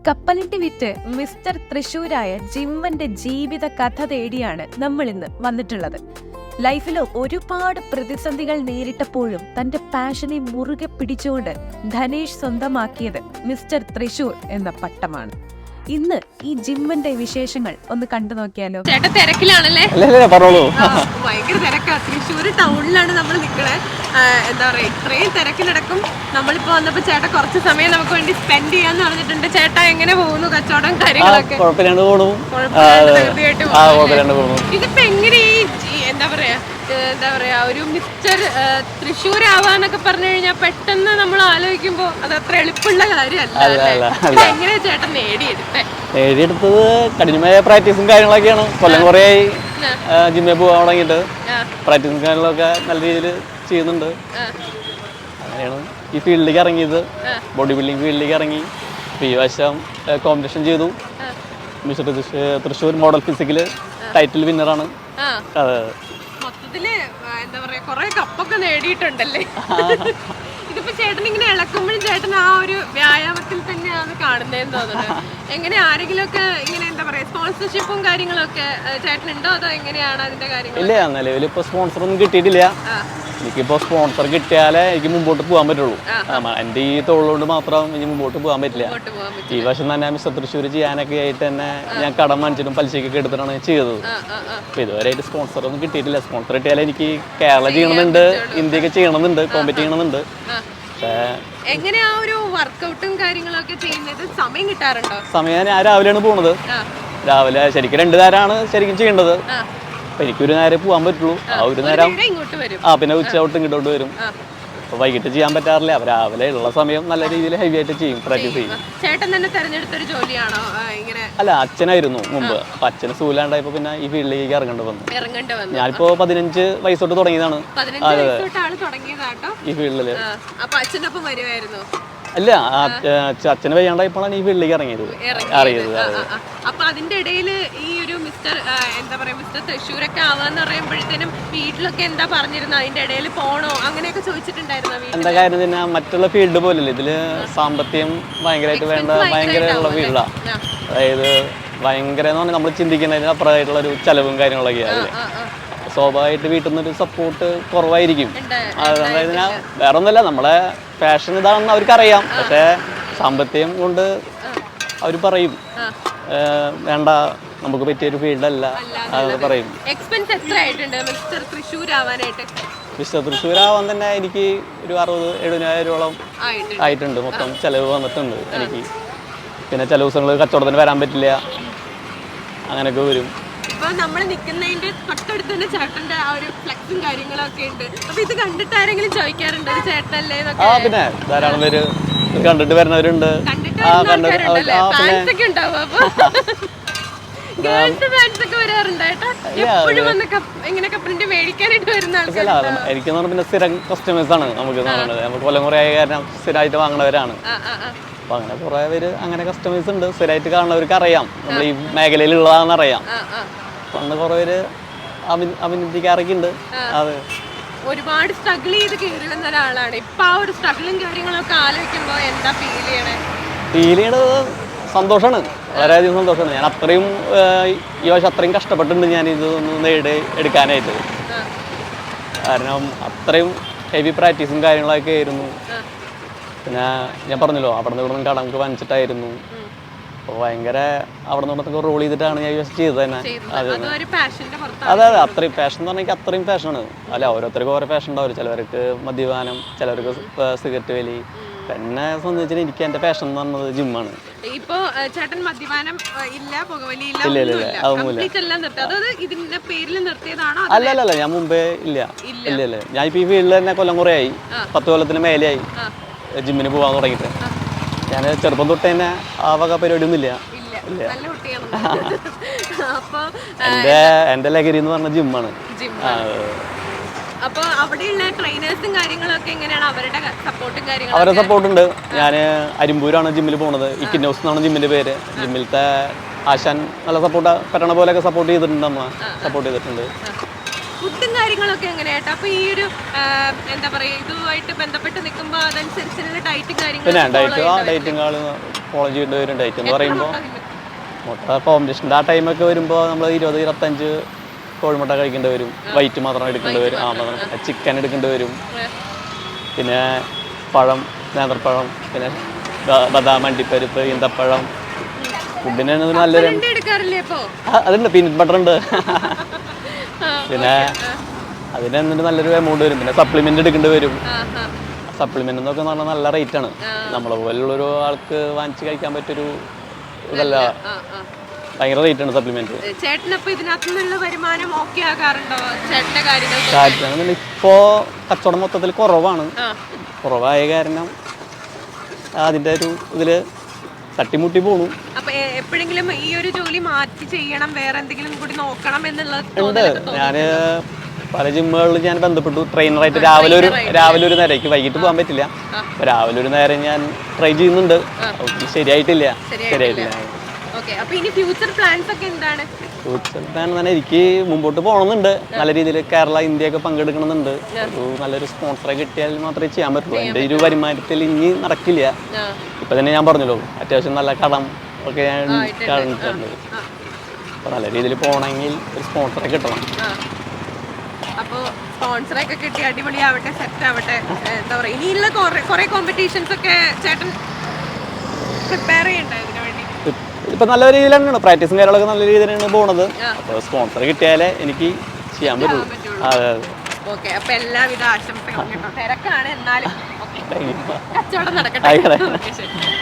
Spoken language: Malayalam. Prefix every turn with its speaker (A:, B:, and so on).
A: കപ്പലണ്ടി വിറ്റ് മിസ്റ്റർ തൃശൂരായ ജിമ്മന്റെ ജീവിത കഥ തേടിയാണ് നമ്മൾ ഇന്ന് വന്നിട്ടുള്ളത്. ലൈഫിൽ ഒരുപാട് പ്രതിസന്ധികൾ നേരിട്ടപ്പോഴും തന്റെ പാഷനെ മുറുകെ പിടിച്ചുകൊണ്ട് ധനേഷ് സ്വന്തമാക്കിയത് മിസ്റ്റർ തൃശൂർ എന്ന പട്ടമാണ്. ഇന്ന് ഈ ജിമ്മന്റെ വിശേഷങ്ങൾ ഒന്ന് കണ്ടു നോക്കിയാലോ.
B: ചേട്ടൻ തിരക്കിലാണല്ലേ? ഭയങ്കര തിരക്കാ. തൃശ്ശൂർ ടൗണിലാണ് നമ്മൾ നിൽക്കണേ. എന്താ പറയാ, ഇത്രയും തിരക്കിനിടക്കും നമ്മളിപ്പോ വന്നപ്പോ ചേട്ടൻ കുറച്ച് സമയം നമുക്ക് വേണ്ടി സ്പെൻഡ് ചെയ്യാന്ന് പറഞ്ഞിട്ടുണ്ട്. ചേട്ടാ എങ്ങനെ പോകുന്നു കച്ചവടം കാര്യങ്ങളൊക്കെ? ഇതിപ്പോ എങ്ങനെ ഈ എന്താ പറയാ ഒരു മിസ്റ്റർ തൃശ്ശൂർ ആവാന്നൊക്കെ പറഞ്ഞു കഴിഞ്ഞാൽ പെട്ടെന്ന് നമ്മൾ ആലോചിക്കുമ്പോ അത് അത്ര എളുപ്പമുള്ള കാര്യമല്ല. എങ്ങനെയാ ചേട്ടൻ
C: നേടിയെടുത്തത് കഠിനമായ പ്രാക്ടീസും കാര്യങ്ങളൊക്കെയാണ്. കൊല്ലം കുറേ ജിമ്മിൽ പോകാൻ തുടങ്ങിയിട്ട് പ്രാക്ടീസും കാര്യങ്ങളൊക്കെ നല്ല രീതിയിൽ ചെയ്യുന്നുണ്ട്. അങ്ങനെയാണ് ഈ ഫീൽഡിലേക്ക് ഇറങ്ങിയത്. ബോഡി ബിൽഡിംഗ് ഫീൽഡിലേക്ക് ഇറങ്ങി. ഈ വർഷം കോമ്പറ്റീഷൻ ചെയ്തു. Mister Thrissur model physical title വിന്നറാണ്. അതെ,
B: മൊത്തത്തില് എന്താ പറയാ കൊറേ കപ്പൊക്കെ നേടിയിട്ടുണ്ടല്ലേ. ഇതിപ്പോ ചേട്ടൻ ഇങ്ങനെ ഇളക്കുമ്പോഴും ചേട്ടൻ ആ ഒരു വ്യായാമത്തിൽ തന്നെയാണ് കാണുന്നതെന്ന് തോന്നുന്നത്. എങ്ങനെ ആരെങ്കിലും ഒക്കെ ഇങ്ങനെ എന്താ പറയാ സ്പോൺസർഷിപ്പും കാര്യങ്ങളൊക്കെ ചേട്ടനുണ്ടോ, അതോ എങ്ങനെയാണ് അതിന്റെ കാര്യങ്ങൾ?
C: ഇല്ല, നിലവിൽ ഇപ്പൊ സ്പോൺസർ ഒന്നും കിട്ടിയിട്ടില്ല. എനിക്കിപ്പോ സ്പോൺസർ കിട്ടിയാലേ എനിക്ക് മുമ്പോട്ട് പോകാൻ പറ്റുള്ളൂ. എന്റെ ഈ തൊഴിലുകൊണ്ട് മാത്രം എനിക്ക് മുമ്പോട്ട് പോകാൻ പറ്റില്ല. ഈ വർഷം തന്നെ മിസ്റ്റർ തൃശ്ശൂർ ചെയ്യാനൊക്കെ ആയിട്ട് തന്നെ ഞാൻ കടം വാങ്ങിച്ചിട്ടും പലിശക്കൊക്കെ എടുത്തിട്ടാണ് ചെയ്തത്. അപ്പൊ ഇതുവരെയായിട്ട് സ്പോൺസർ ഒന്നും കിട്ടിയിട്ടില്ല. സ്പോൺസർ കിട്ടിയാലേ എനിക്ക് കേരള ചെയ്യണമെന്നുണ്ട്, ഇന്ത്യയൊക്കെ ചെയ്യണമെന്നുണ്ട്, കോമ്പറ്റ് ചെയ്യണമെന്നുണ്ട്.
B: എങ്ങനെയാ ഒരു വർക്കൗട്ടും കാര്യങ്ങളൊക്കെ ചെയ്യുന്നത്? സമയം കിട്ടാറുണ്ടോ?
C: സമയം ഞാൻ രാവിലെയാണ് പോണത്. രാവിലെ ശരിക്കും 2 നേരമാണ് ശരിക്കും ചെയ്യേണ്ടത്. അപ്പൊ എനിക്കൊരു നേരം പോകാൻ പറ്റുള്ളൂ. ആ ഒരു നേരം പിന്നെ ഉച്ച തൊട്ട് ഇങ്ങോട്ട് വരും. അപ്പൊ വൈകിട്ട് ചെയ്യാൻ പറ്റാറില്ല. രാവിലെ ഉള്ള സമയം നല്ല രീതിയിൽ ഹെവി ആയിട്ട് ചെയ്യും, പ്രാക്ടീസ് ചെയ്യും.
B: ചേട്ടൻ തന്നെ തെരഞ്ഞെടുത്തൊരു ജോലിയാണോ ഇങ്ങനെ?
C: അല്ല, അച്ഛനായിരുന്നു മുമ്പ്. അപ്പൊ അച്ഛന് സൂലാണ്ടായപ്പോ പിന്നെ ഈ ഫീൽഡിലേക്ക് ഇറങ്ങേണ്ടി വന്നു. ഞാനിപ്പോ 15 വയസ്സ് തൊട്ട് തുടങ്ങിയതാണ് ഈ ഫീൽഡില്. അല്ല, അച്ഛന് വയ്യാണ്ടായപ്പോഴാണ് ഈ ഫീൽഡിലേക്ക് ഇറങ്ങിയത്.
B: അപ്പൊ അതിന്റെ ഇടയിൽ ഈ ഒരു മിസ്റ്റർ തൃശ്ശൂരൊക്കെ ആവാന്ന് പറയുമ്പോഴത്തേനും വീട്ടിലൊക്കെ എന്താ പറഞ്ഞിരുന്നത്? അതിന്റെ ഇടയിൽ പോണോ അങ്ങനെയൊക്കെ ചോദിച്ചിട്ടുണ്ടായിരുന്നു?
C: എന്താ കാര്യം തന്നെ മറ്റുള്ള ഫീൽഡ് പോലല്ലേ, ഇതില് സാമ്പത്തികം ഭയങ്കരമായിട്ട് വേണ്ട ഭയങ്കരമുള്ള ഫീൽഡാണ്. അതായത് ഭയങ്കര എന്ന് പറഞ്ഞാൽ നമ്മൾ ചിന്തിക്കുന്നതിന് അപ്പുറമായിട്ടുള്ള ഒരു ചെലവും കാര്യങ്ങളൊക്കെയാണ്. സ്വാഭാവികമായിട്ട് വീട്ടിൽ നിന്നൊരു സപ്പോർട്ട് കുറവായിരിക്കും. അതായത് ഞാൻ വേറെ ഒന്നുമല്ല, നമ്മളെ ഫാഷൻ ഇതാണെന്ന് അവർക്കറിയാം. പക്ഷേ സാമ്പത്തികം കൊണ്ട് അവർ പറയും വേണ്ട, നമുക്ക് പറ്റിയൊരു ഫീൽഡല്ല അത് പറയും. മിസ്റ്റർ തൃശ്ശൂർ ആവാൻ തന്നെ എനിക്ക് ഒരു 60-70,000 രൂപയോളം ആയിട്ടുണ്ട്. മൊത്തം ചെലവ് വന്നിട്ടുണ്ട് എനിക്ക്. പിന്നെ ചില ദിവസങ്ങൾ കച്ചവടത്തിന് വരാൻ പറ്റില്ല, അങ്ങനെയൊക്കെ വരും.
B: ഇപ്പൊ നമ്മൾ നിൽക്കുന്നതിന്റെ തൊട്ടടുത്ത് തന്നെ ചേട്ടന്റെ ആ ഒരു ഫ്ലെക്സും കാര്യങ്ങളൊക്കെ ഉണ്ട്. അപ്പൊ ഇത് കണ്ടിട്ട് ആരെങ്കിലും ചോദിക്കാറുണ്ട് ചേട്ടനല്ലേ?
C: പിന്നെ ധാരാളം പേര് കണ്ടിട്ട് വരുന്നവരുണ്ട്. എനിക്ക് പിന്നെ സ്ഥിരം കസ്റ്റമേഴ്സ് ആണ് നമുക്ക്. നമുക്ക് കൊല്ലം കുറേ ആയ കാരണം സ്ഥിരമായിട്ട് വാങ്ങുന്നവരാണ്. അപ്പൊ അങ്ങനെ കുറെ പേര് അങ്ങനെ കസ്റ്റമേഴ്സ് ഉണ്ട്. സ്ഥിരമായിട്ട് കാണുന്നവർക്ക് അറിയാം നമ്മൾ ഈ മേഖലയിലുള്ളതാണെന്ന് അറിയാം. അന്ന് കുറെ പേര് അഭിനന്ദിക്കാറൊക്കെ ഉണ്ട്. അതെ,
B: ഒരുപാട് സ്ട്രഗിൾ ചെയ്ത് കയറി വന്ന ഒരാളാണ്. ഇപ്പൊ ആ ഒരു സ്ട്രഗിളും കാര്യങ്ങളൊക്കെ ആലോചിക്കുമ്പോ എന്താ ഫീൽ
C: ചെയ്യണത്? സന്തോഷമാണ്, വളരെയധികം സന്തോഷമാണ്. ഞാൻ അത്രയും ഈ വർഷം അത്രയും കഷ്ടപ്പെട്ടിട്ടുണ്ട് ഞാൻ ഇതൊന്ന് എടുക്കാനായിട്ട്. കാരണം അത്രയും ഹെവി പ്രാക്ടീസും കാര്യങ്ങളൊക്കെ ആയിരുന്നു. പിന്നെ ഞാൻ പറഞ്ഞല്ലോ, അവിടെ നിന്ന് ഇവിടെ നിന്ന് കടമൊക്കെ വാങ്ങിച്ചിട്ടായിരുന്നു. അപ്പോൾ ഭയങ്കര അവിടെ നിന്നൊക്കെ റോൾ ചെയ്തിട്ടാണ് ഞാൻ ചെയ്തത് തന്നെ. അതെ, അത്രയും പാഷൻ എന്ന് പറഞ്ഞാൽ അത്രയും പാഷനാണ്. അല്ല, ഓരോരുത്തർക്കും ഓരോ പാഷൻ ഉണ്ടാവില്ല. ചിലവർക്ക് മദ്യപാനം, ചിലവർക്ക് സിഗരറ്റ് വലി. എന്നെ സംബന്ധിച്ചാൽ എനിക്ക് എൻ്റെ പാഷൻ എന്ന് പറഞ്ഞത് ജിമ്മാണ്. അല്ലല്ല, ഞാൻ മുമ്പേ ഇല്ല. ഞാൻ ഇപ്പൊ ഈ ഫീൽഡിൽ തന്നെ കൊല്ലം കുറേ ആയി. 10 കൊല്ലത്തിന് മേലെയായി ജിമ്മിന് പോകാൻ തുടങ്ങിയിട്ട്. ഞാൻ ചെറുപ്പം തൊട്ട് തന്നെ ആ വക പരിപാടിയൊന്നും ഇല്ല. എന്റെ ലഹരി എന്ന് പറഞ്ഞ ജിമ്മാണ്. അവരുടെ സപ്പോർട്ടുണ്ട്. ഞാൻ അരിമ്പൂരാണ് ജിമ്മിൽ പോണത്. ഇക്കിനോസ് എന്നാണ് ജിമ്മിന്റെ പേര്. ജിമ്മിലത്തെ ആശാൻ നല്ല സപ്പോർട്ട് പറ്റണ പോലെയൊക്കെ സപ്പോർട്ട് ചെയ്തിട്ടുണ്ട്. അമ്മ സപ്പോർട്ട് ചെയ്തിട്ടുണ്ട്.
B: ഫുഡും കാര്യങ്ങളൊക്കെ എങ്ങനെയാട്ടോ? അപ്പൊ ഈ ഒരു എന്താ പറയാ ഇതുമായിട്ട് ബന്ധപ്പെട്ട് നിൽക്കുമ്പോ അതനുസരിച്ചുള്ള ഡയറ്റും കാര്യങ്ങളും
C: ഫോളോ ചെയ്യേണ്ടി വരും. ഡയറ്റ് എന്ന് പറയുമ്പോൾ മുട്ട കോമ്പറ്റീഷൻ്റെ ആ ടൈമൊക്കെ വരുമ്പോൾ നമ്മൾ 20-25 കോഴിമുട്ട കഴിക്കേണ്ടി വരും. വൈറ്റ് മാത്രം എടുക്കേണ്ടി വരും. ചിക്കൻ എടുക്കേണ്ടി വരും. പിന്നെ പഴം, നേന്ത്രപ്പഴം, പിന്നെ ബദാം, അണ്ടിപ്പരിപ്പ്, ഈന്തപ്പഴം. ഫുഡിന് നല്ലൊരു അതുണ്ട്, പീനട്ട് ബട്ടർ ഉണ്ട്. പിന്നെ അതിന് എന്നിട്ട് നല്ലൊരു എമൗണ്ട് വരും. പിന്നെ സപ്ലിമെന്റ് എടുക്കേണ്ടി വരും. സപ്ലിമെന്റ് എന്നൊക്കെ പറഞ്ഞാൽ നല്ല റേറ്റ് ആണ്. നമ്മളെ പോലുള്ളൊരു ആൾക്ക് വാങ്ങിച്ച് കഴിക്കാൻ പറ്റൊരു ഇതല്ല, ഭയങ്കര റേറ്റ് ആണ് സപ്ലിമെന്റ്. ഇപ്പോ കച്ചവടം മൊത്തത്തിൽ കുറവായ കാരണം അതിന്റെ ഒരു ഇതില് തട്ടിമുട്ടി പോണു.
B: എപ്പോഴെങ്കിലും ഈ ഒരു ജോലി മാറ്റി ചെയ്യണം, വേറെ എന്തെങ്കിലും കൂടി നോക്കണം എന്നുള്ളത്
C: ഉണ്ട്. ഞാന് പല ജിമ്മുകളിൽ ഞാൻ ബന്ധപ്പെട്ടു ട്രെയിനറായിട്ട്. രാവിലെ ഒരു നേരം, വൈകിട്ട് പോകാൻ പറ്റില്ല. രാവിലെ ഒരു നേരം ഞാൻ ട്രൈ ചെയ്യുന്നുണ്ട്. ശരിയായിട്ടില്ല.
B: ഫ്യൂച്ചർ പ്ലാൻസ് ഒക്കെ എന്താണ്?
C: ഫ്യൂച്ചർ പ്ലാൻ തന്നെ എനിക്ക് മുമ്പോട്ട് പോകണമെന്നുണ്ട്. നല്ല രീതിയിൽ കേരള, ഇന്ത്യയൊക്കെ പങ്കെടുക്കണമെന്നുണ്ട്. നല്ലൊരു സ്പോൺസറെ കിട്ടിയാൽ മാത്രമേ ചെയ്യാൻ പറ്റുള്ളൂ. എൻ്റെ ഒരു വരുമാനത്തിൽ ഇനി നടക്കില്ല. ഇപ്പൊ തന്നെ ഞാൻ പറഞ്ഞല്ലോ, അത്യാവശ്യം നല്ല കടം ഒക്കെ ഞാൻ കാണിച്ചിട്ടുണ്ട്. അപ്പൊ നല്ല രീതിയിൽ പോകണമെങ്കിൽ ഒരു സ്പോൺസറെ കിട്ടണം.
B: അപ്പോൾ സ്പോൺസറൊക്കെ കിട്ടി അടിപൊളിയാവട്ടെ, സെറ്റ് ആവട്ടെ. എന്താ പറയുക, ഇനിയുള്ള കുറെ കോമ്പറ്റീഷൻസ് ഒക്കെ ചേട്ടൻ പ്രിപ്പയർ ചെയ്യണ്ടേ ഇതിനു വേണ്ടി?
C: ഇപ്പൊ നല്ല രീതിയിലാണ് പ്രാക്ടീസും കാര്യങ്ങളൊക്കെ നല്ല രീതിയിലാണ് പോണത്. അപ്പോൾ സ്പോൺസർ കിട്ടിയാലേ എനിക്ക് ചെയ്യാൻ പറ്റുള്ളൂ. അതെ.
B: ഓക്കെ, അപ്പൊ എല്ലാവിധ ആശംസകളും കേട്ടോ. തിരക്കാണ്, എന്നാലും കച്ചവടം നടക്കട്ടെ.